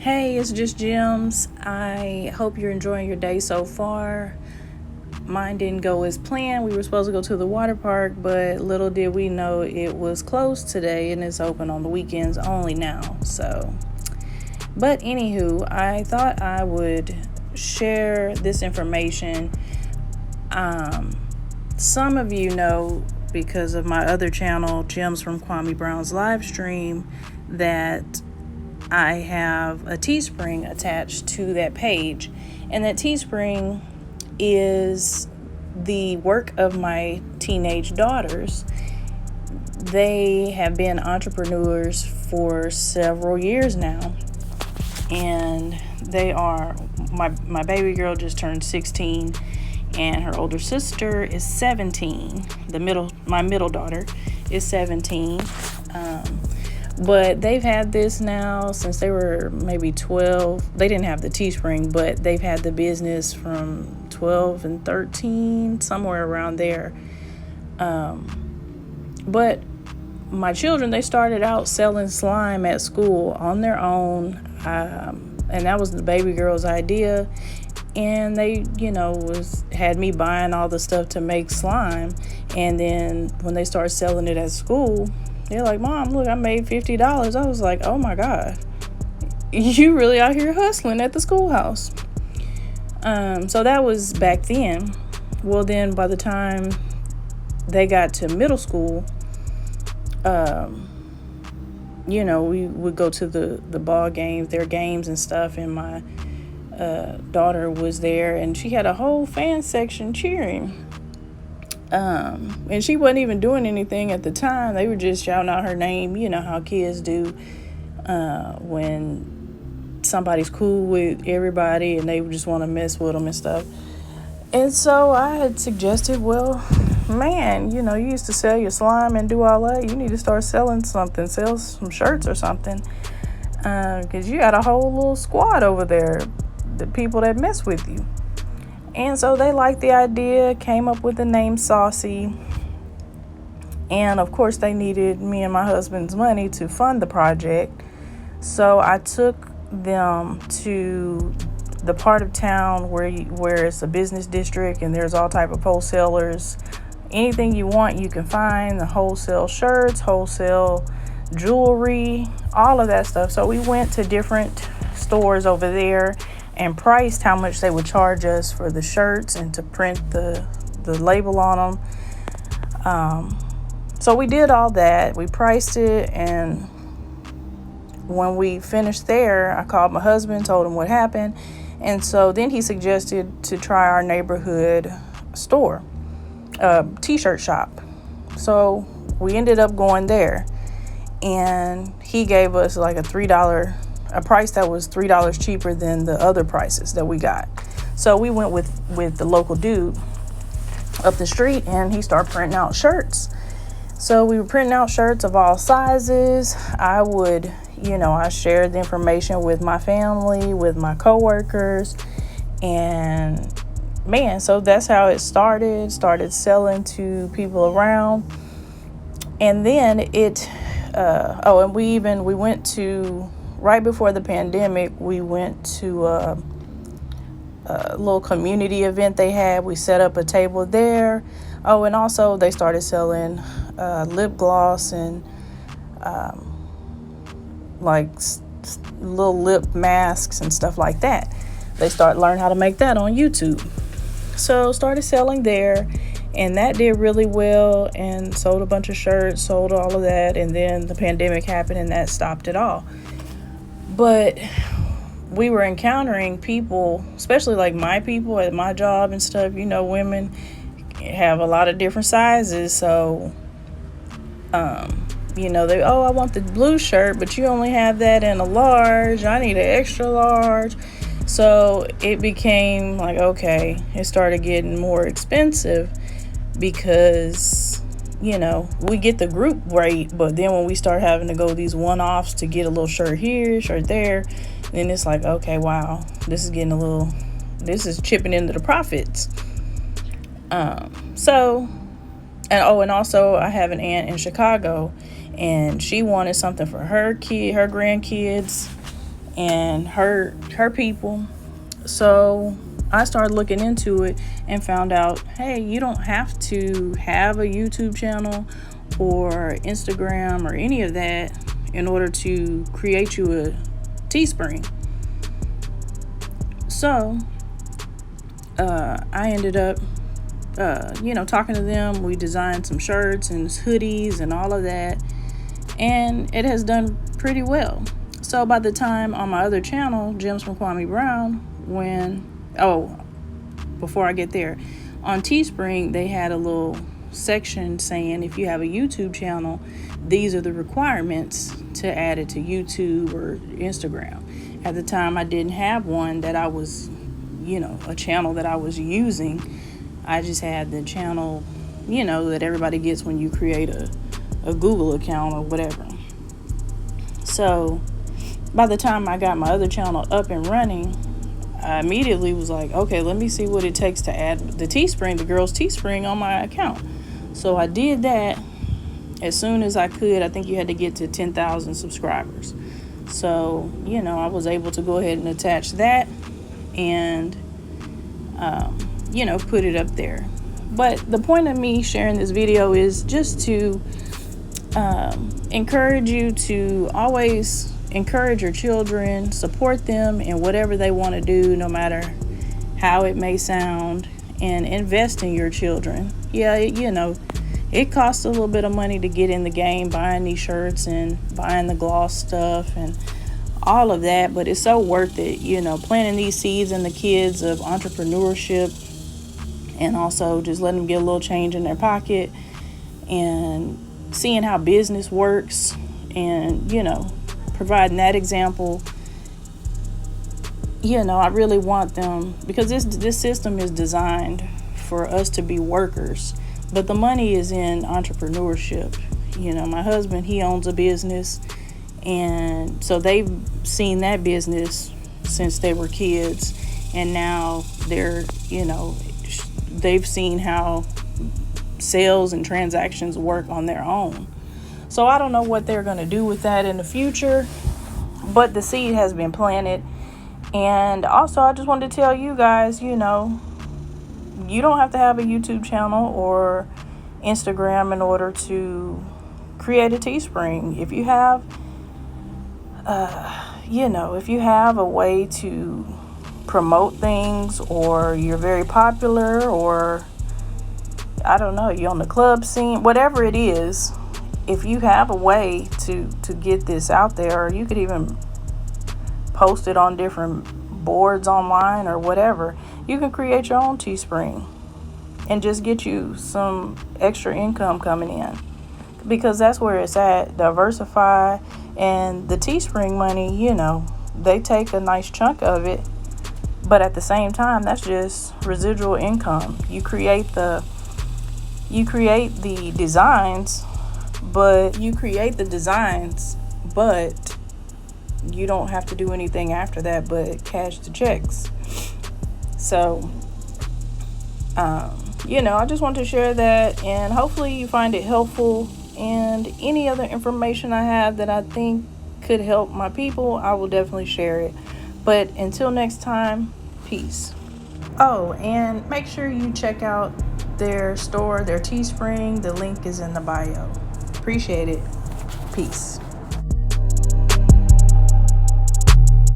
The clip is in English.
Hey, it's just Gems. I hope you're enjoying your day so far. Mine didn't go as planned. We were supposed to go to the water park, but little did we know it was closed today and it's open on the weekends only now. But anywho, I thought I would share this information. Some of you know, because of my other channel, Gems from Kwame Brown's live stream, that I have a Teespring attached to that page, and that Teespring is the work of my teenage daughters. They have been entrepreneurs for several years now, and they are my baby girl just turned 16, and her older sister is 17. My middle daughter is 17. But they've had this now since they were maybe 12. They didn't have the Teespring, but they've had the business from 12 and 13, somewhere around there. But my children, they started out selling slime at school on their own. And that was the baby girl's idea. And they, had me buying all the stuff to make slime. And then when they started selling it at school, they're like, Mom, look, I made $50. I was like, oh my God, you really out here hustling at the schoolhouse. So that was back then. Well, then by the time they got to middle school, we would go to the ball games, their games and stuff. And my daughter was there, and she had a whole fan section cheering. And she wasn't even doing anything at the time. They were just shouting out her name. You know how kids do when somebody's cool with everybody and they just want to mess with them and stuff. And so I had suggested, well, man, you used to sell your slime and do all that. You need to start selling something, sell some shirts or something. Because you got a whole little squad over there, the people that mess with you. And so they liked the idea, came up with the name Saucee. And of course they needed me and my husband's money to fund the project. So I took them to the part of town where it's a business district and there's all type of wholesalers. Anything you want, you can find. The wholesale shirts, wholesale jewelry, all of that stuff. So we went to different stores over there and priced how much they would charge us for the shirts and to print the label on them. So we did all that. We priced it, and when we finished there, I called my husband, told him what happened, and so then he suggested to try our neighborhood store, t-shirt shop. So we ended up going there, and he gave us like a price that was $3 cheaper than the other prices that we got. So we went with the local dude up the street, and he started printing out shirts. So we were printing out shirts of all sizes. I would, I shared the information with my family, with my coworkers, and man, so that's how it started selling to people around. And then we went to, right before the pandemic, we went to a little community event they had. We set up a table there. Oh, and also they started selling lip gloss and little lip masks and stuff like that. They started learning how to make that on YouTube. So started selling there, and that did really well, and sold a bunch of shirts, sold all of that. And then the pandemic happened, and that stopped it all. But we were encountering people, especially like my people at my job and stuff. Women have a lot of different sizes. So, I want the blue shirt, but you only have that in a large. I need an extra large. So it became like, okay, it started getting more expensive because, we get the group rate, but then when we start having to go these one-offs to get a little shirt here, shirt there, then it's like, okay, wow, this is chipping into the profits. And also I have an aunt in Chicago, and she wanted something for her grandkids. and her people. So I started looking into it and found out, hey, you don't have to have a YouTube channel or Instagram or any of that in order to create you a Teespring. So I ended up talking to them. We designed some shirts and hoodies and all of that, and it has done pretty well. So by the time on my other channel, Gems from Kwame Brown, before I get there, on Teespring, they had a little section saying if you have a YouTube channel, these are the requirements to add it to YouTube or Instagram. At the time, I didn't have one that I was, a channel that I was using. I just had the channel, that everybody gets when you create a Google account or whatever. So by the time I got my other channel up and running, I immediately was like, okay, let me see what it takes to add the Teespring, the girls' Teespring on my account. So I did that as soon as I could. I think you had to get to 10,000 subscribers. So, I was able to go ahead and attach that and, put it up there. But the point of me sharing this video is just to encourage you to always encourage your children, support them in whatever they want to do, no matter how it may sound, and invest in your children. Yeah, it costs a little bit of money to get in the game, buying these shirts and buying the gloss stuff and all of that, but it's so worth it, planting these seeds in the kids of entrepreneurship, and also just letting them get a little change in their pocket and seeing how business works, and providing that example. I really want them, because this system is designed for us to be workers, but the money is in entrepreneurship. My husband, he owns a business, and so they've seen that business since they were kids, and now they've seen how sales and transactions work on their own. So I don't know what they're going to do with that in the future, but the seed has been planted. And also, I just wanted to tell you guys, you don't have to have a YouTube channel or Instagram in order to create a Teespring. If you have, if you have a way to promote things, or you're very popular, or I don't know, you're on the club scene, whatever it is, if you have a way to get this out there, or you could even post it on different boards online or whatever, you can create your own Teespring and just get you some extra income coming in, because that's where it's at. Diversify, and the Teespring money, they take a nice chunk of it, but at the same time, that's just residual income. You create the designs, but you don't have to do anything after that but cash the checks. So I just want to share that, and hopefully you find it helpful, and any other information I have that I think could help my people, I will definitely share it. But until next time, peace. Oh, and make sure you check out their store, their Teespring. The link is in the bio. Appreciate it. Peace.